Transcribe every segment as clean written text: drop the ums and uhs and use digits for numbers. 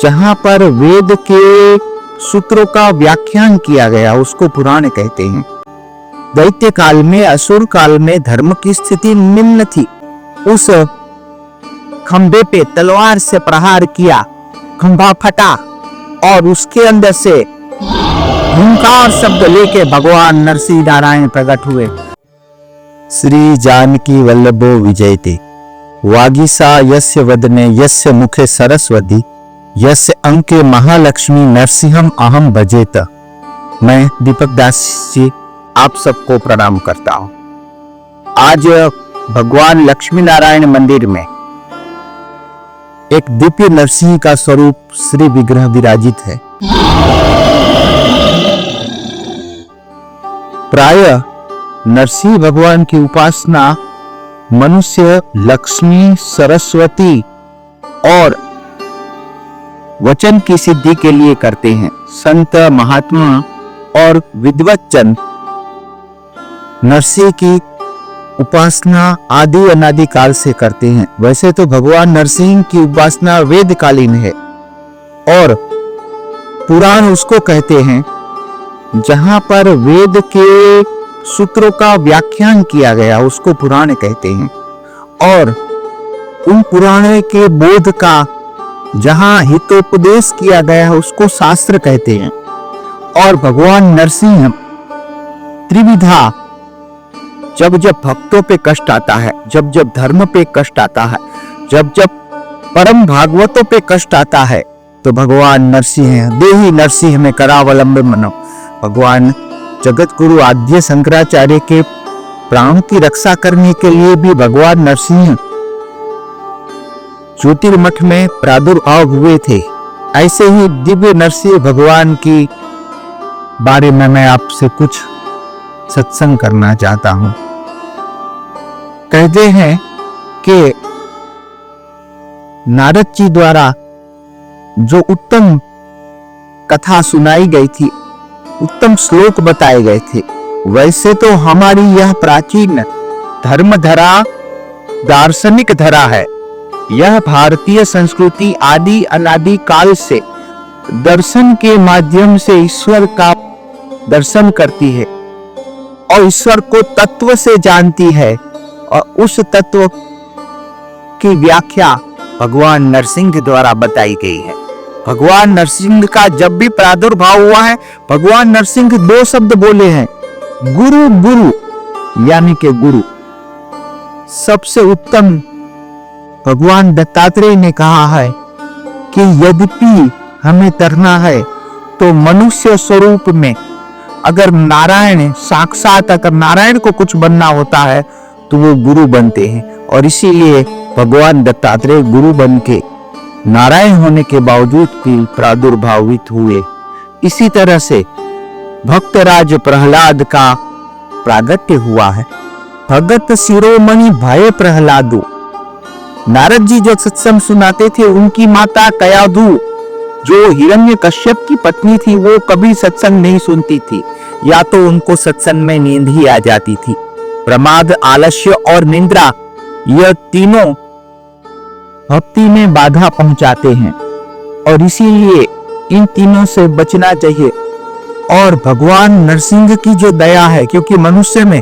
जहां पर वेद के सूत्रों का व्याख्यान किया गया उसको पुराण कहते हैं। दैत्य काल में, असुर काल में धर्म की स्थिति निम्न थी। उस खंबे पे तलवार से प्रहार किया, खंभा फटा और उसके अंदर से हुंकार शब्द लेके भगवान नरसिंह नारायण प्रकट हुए। श्री जानकी वल्लभो विजयते वागीसा यस्य वदने यस्य मुखे सरस्वती यस्य अंके महालक्ष्मी नरसिंहम अहम भजेत। मैं दीपक दास जी आप सबको प्रणाम करता हूं। आज भगवान लक्ष्मी नारायण मंदिर में एक दिव्य नरसिंह का स्वरूप श्री विग्रह विराजित है। प्रायः नरसिंह भगवान की उपासना मनुष्य लक्ष्मी, सरस्वती और वचन की सिद्धि के लिए करते हैं। संत, महात्मा और विद्वज्जन नरसिंह की उपासना आदि अनादि काल से करते हैं। वैसे तो भगवान नरसिंह की उपासना वेदकालीन है और पुराण उसको कहते हैं जहां पर वेद के सूत्रों का व्याख्यान किया गया उसको पुराण कहते हैं, और उन पुराण के बोध का जहां हितोपदेश किया गया है उसको शास्त्र कहते हैं। और भगवान नरसिंह त्रिविधा, जब जब भक्तों पे कष्ट आता है, जब जब धर्म पे कष्ट आता है, जब जब परम भागवतों पे कष्ट आता है, तो भगवान नरसिंह देहि नरसिंह में करावलंबन मनो। भगवान जगत गुरु आद्य शंकराचार्य के प्राण की रक्षा करने के लिए भी भगवान नरसिंह ज्योतिर्मठ में प्रादुर्भाव हुए थे। ऐसे ही दिव्य नरसिंह भगवान की बारे में मैं आपसे कुछ सत्संग करना चाहता हूं। कहते हैं कि नारद जी द्वारा जो उत्तम कथा सुनाई गई थी, उत्तम श्लोक बताए गए थे, वैसे तो हमारी यह प्राचीन धर्म धरा, दार्शनिक धरा है। यह भारतीय संस्कृति आदि अनादि काल से दर्शन के माध्यम से ईश्वर का दर्शन करती है और ईश्वर को तत्व से जानती है, और उस तत्व की व्याख्या भगवान नरसिंह द्वारा बताई गई है। भगवान नरसिंह का जब भी प्रादुर्भाव हुआ है, भगवान नरसिंह दो शब्द बोले हैं, गुरु गुरु यानी के गुरु। सबसे उत्तम भगवान दत्तात्रेय ने कहा है कि यद्यपि हमें तरना है तो मनुष्य स्वरूप में, अगर नारायण साक्षात, अगर नारायण को कुछ बनना होता है तो वो गुरु बनते हैं, और इसीलिए भगवान दत्तात्रेय गुरु बन के नारायण होने के बावजूद भी प्रादुर्भावित हुए। इसी तरह से भक्तराज प्रहलाद का प्रागट्य हुआ है। भगत शिरोमणि भय प्रहलादो। नारद जी जो सत्संग सुनाते थे, उनकी माता कयाधु जो हिरण्यकश्यप की पत्नी थी, वो कभी सत्संग नहीं सुनती थी, या तो उनको सत्संग में नींद ही आ जाती थी। प्रमाद, आलस्य और निंद्रा, यह तीनों भक्ति में बाधा पहुंचाते हैं, और इसीलिए इन तीनों से बचना चाहिए। और भगवान नरसिंह की जो दया है, क्योंकि मनुष्य में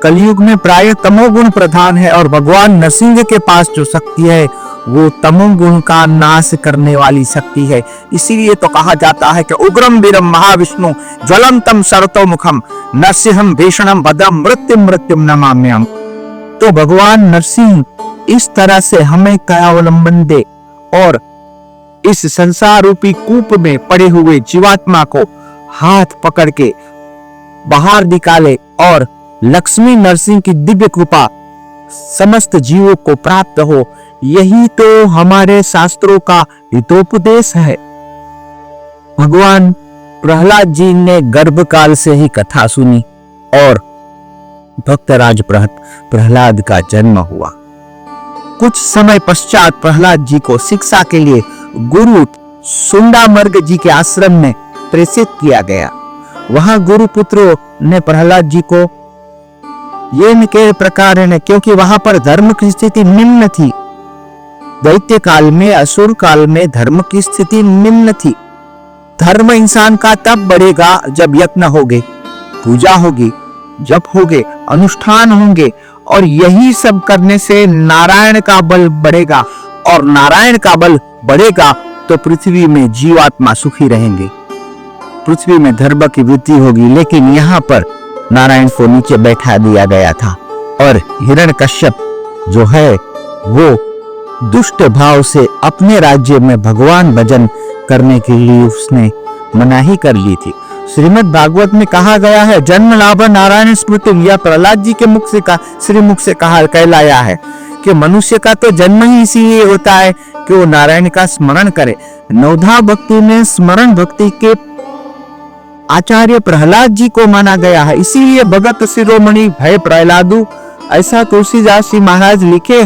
कलयुग में प्राय तमोगुण प्रधान है, और भगवान नरसिंह के पास जो शक्ति है वो तमोगुण का नाश करने वाली शक्ति है। इसीलिए तो कहा जाता है कि उग्रम वीरम महाविष्णु ज्वलंतम सरतो मुखम नरसिंहम भीषणम भद्रम मृत्युम मृत्युम नमाम्यहम्। तो भगवान नरसिंह इस तरह से हमें कयावलंबन दे और इस संसार रूपी कूप में पड़े हुए जीवात्मा को हाथ पकड़ के बाहर निकाले, और लक्ष्मी नरसिंह की दिव्य कृपा समस्त जीवों को प्राप्त हो। यही तो हमारे शास्त्रों का हितोपदेश है। भगवान प्रहलाद जी ने गर्भकाल से ही कथा सुनी और भक्तराज प्रहलाद का जन्म हुआ। कुछ समय पश्चात प्रहलाद जी को शिक्षा के लिए गुरु सुंडामर्ग जी के आश्रम में प्रेषित किया गया। वहां गुरु पुत्रों ने प्रहलाद जी को ये के प्रकार है, क्योंकि वहां पर धर्म की स्थिति निम्न थी, दैत्य काल में, असुर काल में धर्म की स्थिति निम्न थी। धर्म इंसान का तब बढ़ेगा जब यज्ञ होंगे, पूजा होगी, जप होंगे, अनुष्ठान होंगे, और यही सब करने से नारायण का बल बढ़ेगा, और नारायण का बल बढ़ेगा तो पृथ्वी में जीवात्मा सुखी रहेंगे, पृथ्वी में धर्म की वृद्धि होगी। लेकिन यहाँ पर नारायण को नीचे बैठा दिया गया था और हिरण्यकश्यप जो है वो दुष्ट भाव से अपने राज्य में भगवान भजन करने के लिए उसने मनाही कर ली थी। श्रीमद् भागवत में कहा गया है, जन्म लाभ नारायण स्मृति, यह प्रहलाद जी के मुख से श्रीमुख से कहा कहलाया है कि मनुष्य का तो जन्म ही इसीलिए होता है कि वो नारायण का स्मरण करे। नवधा भक्ति में स्मरण भक्ति के आचार्य प्रहलाद जी को माना गया है, इसीलिए भगत शिरोमणि भय प्रहलादु, ऐसा तुलसीदास जी महाराज लिखे।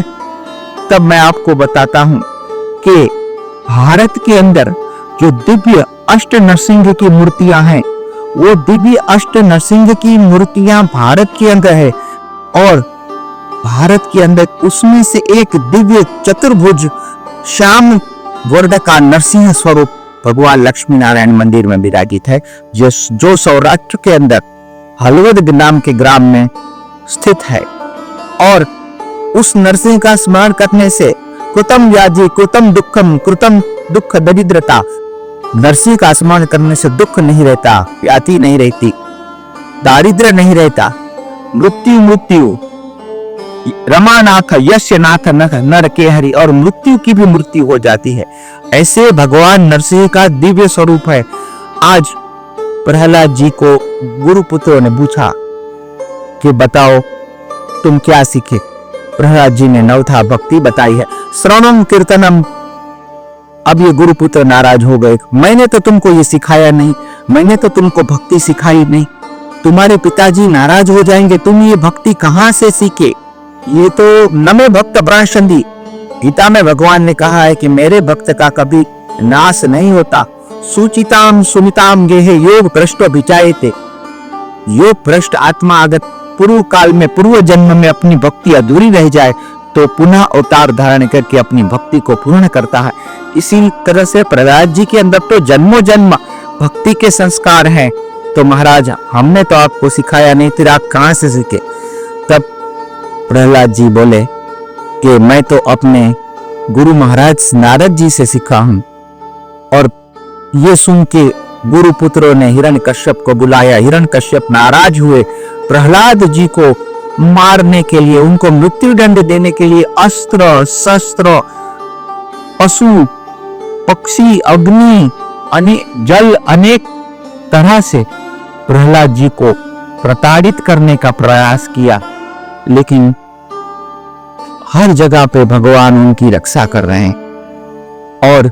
तब मैं आपको बताता हूं कि भारत के अंदर जो दिव्य अष्ट नरसिंह की मूर्तियां हैं, वो दिव्य अष्ट नरसिंह की मूर्तियां भारत के अंदर है, और भारत के अंदर उसमें से एक दिव्य चतुर्भुज श्याम वर्ण का नरसिंह स्वरूप भगवान लक्ष्मी नारायण मंदिर में विराजित है, जो सौराष्ट्र के अंदर हलवद नाम के ग्राम में स्थित है। और उस नरसिंह का स्मरण करने से कृतम व्याधि कृतम दुखम कृतम दुख दरिद्रता, नरसिंह का स्मरण करने से दुख नहीं रहता, व्याधि नहीं रहती, दारिद्र नहीं रहता, मृत्यु रमानाथ यश्य नाथ नर के हरि, और मृत्यु की भी मृत्यु हो जाती है। ऐसे भगवान नरसिंह का दिव्य स्वरूप है। आज प्रहलाद जी को गुरुपुत्रों ने पूछा कि बताओ तुम क्या सीखे। प्रहलाद जी ने नवधा भक्ति बताई है, श्रवणम कीर्तनम। अब ये गुरुपुत्र नाराज हो गए, मैंने तो तुमको ये सिखाया नहीं, मैंने तो तुमको भक्ति सिखाई नहीं, तुम्हारे पिताजी नाराज हो जाएंगे, तुम ये भक्ति कहां से सीखे, ये तो नमे भक्त ब्राशंदी। गीता में भगवान ने कहा है कि मेरे भक्त का कभी नाश नहीं होता। सुचिताम सुमिताम गेहे योग भ्रष्ट विचायते, योग भ्रष्ट आत्मा अगर पूर्व काल में पूर्व जन्म में अपनी भक्ति अधूरी रह जाए तो पुनः अवतार धारण करके अपनी भक्ति को पूर्ण करता है। इसी तरह से प्रहलाद जी के अंदर तो जन्मों जन्म भक्ति के संस्कार हैं। तो महाराज हमने तो आपको सिखाया नहीं, फिर आप कहां से सीखे। तब प्रहलाद जी बोले कि मैं तो अपने गुरु महाराज नारद जी से सीखा हूं। और ये सुन के गुरु पुत्रों ने हिरण्यकश्यप को बुलाया। हिरण्यकश्यप नाराज हुए, प्रहलाद जी को मारने के लिए, उनको मृत्यु दंड देने के लिए अस्त्र शस्त्र, पशु पक्षी, अग्नि, जल, अनेक तरह से प्रहलाद जी को प्रताड़ित करने का प्रयास किया। लेकिन हर जगह पे भगवान उनकी रक्षा कर रहे हैं। और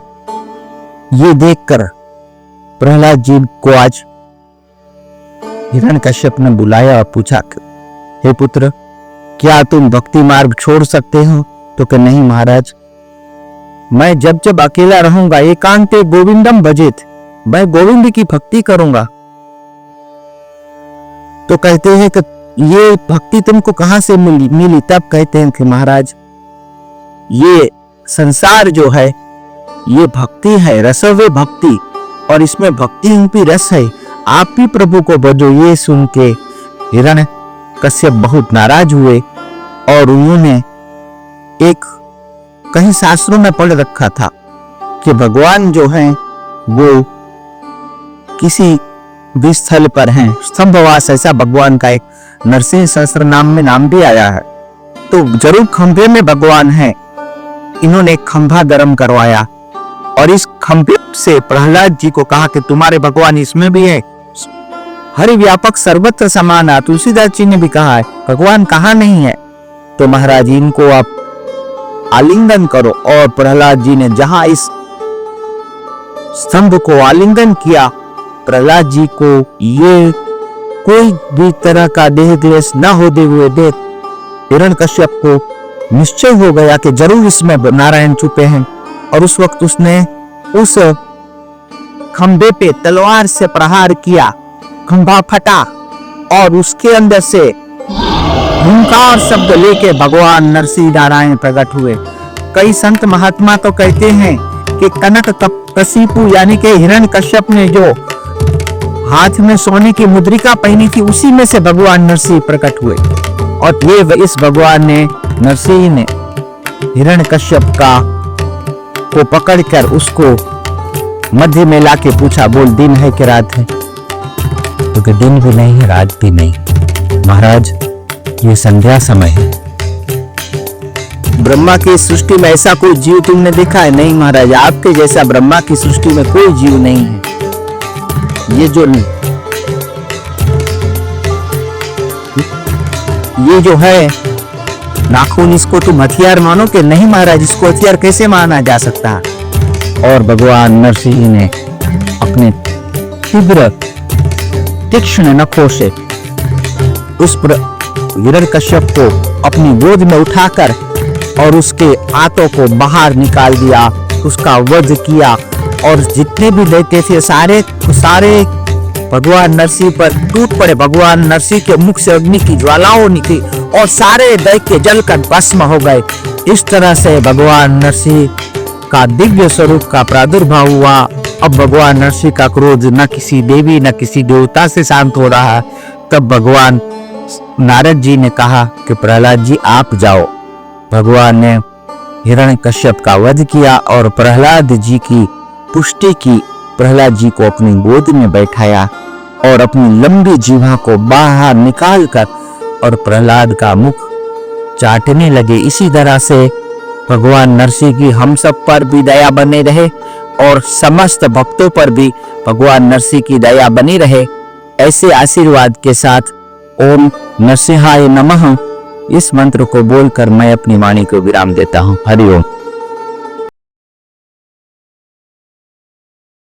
ये देखकर प्रहलाद जी को आज हिरण्यकश्यप ने बुलाया और पूछा, हे पुत्र, क्या तुम भक्ति मार्ग छोड़ सकते हो? तो कि नहीं महाराज, मैं जब जब अकेला रहूंगा एकांते गोविंदम भजेत, मैं गोविंद की भक्ति करूंगा। तो कहते हैं कि ये भक्ति तुमको कहां से मिली? तब कहते हैं कि महाराज, ये संसार जो है ये भक्ति है, रसवे भक्ति, और इसमें भक्ति रूपी रस है, आप भी प्रभु को भजो। ये सुन के हिरण्यकश्यप बहुत नाराज हुए और उन्होंने एक कहीं शास्त्रों में पढ़ रखा था कि भगवान जो हैं वो किसी भी स्थल पर हैं, स्तंभवास, ऐसा भगवान का एक नरसिंह सहस्त्र नाम में नाम भी आया है। तो जरूर खंभे में भगवान है। इन्होंने एक खंभा गर्म करवाया और इस खंभे से प्रहलाद जी को कहा कि तुम्हारे भगवान इसमें भी है, हरि व्यापक सर्वत्र समान है। तुलसीदास जी ने भी कहा है भगवान कहाँ नहीं है। तो महाराज इनको आप आलिंगन करो। और प्रहलाद जी ने जहां इस स्तंभ को आलिंगन किया, प्रहलाद जी को ये कोई भी तरह का देह क्लेश न होते हुए देख हिरण्यकश्यप को निश्चय हो गया कि जरूर इसमें नारायण छुपे हैं। और उस वक्त उसने उस खंभे पे तलवार से प्रहार किया, खंभा फटा और उसके अंदर से हुंकार शब्द लेके भगवान नरसिंह नारायण प्रकट हुए। कई संत महात्मा तो कहते हैं कि कनककशिपु यानी कि हिरण्यकश्यप ने जो हाथ में सोने की मुद्रिका पहनी थी, उसी में से भगवान नरसिंह प्रकट हुए। और ये इस भगवान ने नरसिंह ने हिरण्यकश्यप को पकड़कर उसको मध्य में लाके पूछा, बोल दिन है कि रात है? क्योंकि दिन भी नहीं है, रात भी नहीं महाराज, ये संध्या समय है। ब्रह्मा की सृष्टि में ऐसा कोई जीव तुमने देखा है? नहीं महाराज, आपके जैसा ब्रह्मा की सृष्टि में कोई जीव नहीं है। ये जो है नाखून, इसको तुम हथियार मानो कि नहीं महाराज? इसको हथियार कैसे माना जा सकता है? और भगवान नरसिंह ने अपने तीव्र तीक्ष्ण नखों से उस हिरण्यकश्यप को अपनी गोद में उठाकर और उसके आंतों को बाहर निकाल दिया, उसका वध किया। और जितने भी दैत्य थे सारे भगवान नरसिंह पर टूट पड़े। भगवान नरसिंह के मुख से अग्नि की ज्वालाओं निकली और सारे दैत्य जलकर भस्म हो गए। इस तरह से भगवान नरसिंह का दिव्य स्वरूप का प्रादुर्भाव हुआ। अब भगवान नरसिंह का क्रोध न किसी देवी न किसी देवता से शांत हो रहा। तब भगवान नारद जी ने कहा कि प्रहलाद जी आप जाओ। भगवान ने हिरण्यकश्यप का वध किया और प्रहलाद जी की पुष्टि की। प्रहलाद जी को अपनी गोद में बैठाया और अपनी लंबी जीवा को बाहर निकालकर और प्रहलाद का मुख चाटने लगे। इसी तरह से भगवान नरसिंह की हम सब पर भी दया बने रहे और समस्त भक्तों पर भी भगवान नरसिंह की दया बनी रहे। ऐसे आशीर्वाद के साथ ओम नरसिंहाय नमः इस मंत्र को बोलकर मैं अपनी वाणी को विराम देता हूँ। हरि ओम।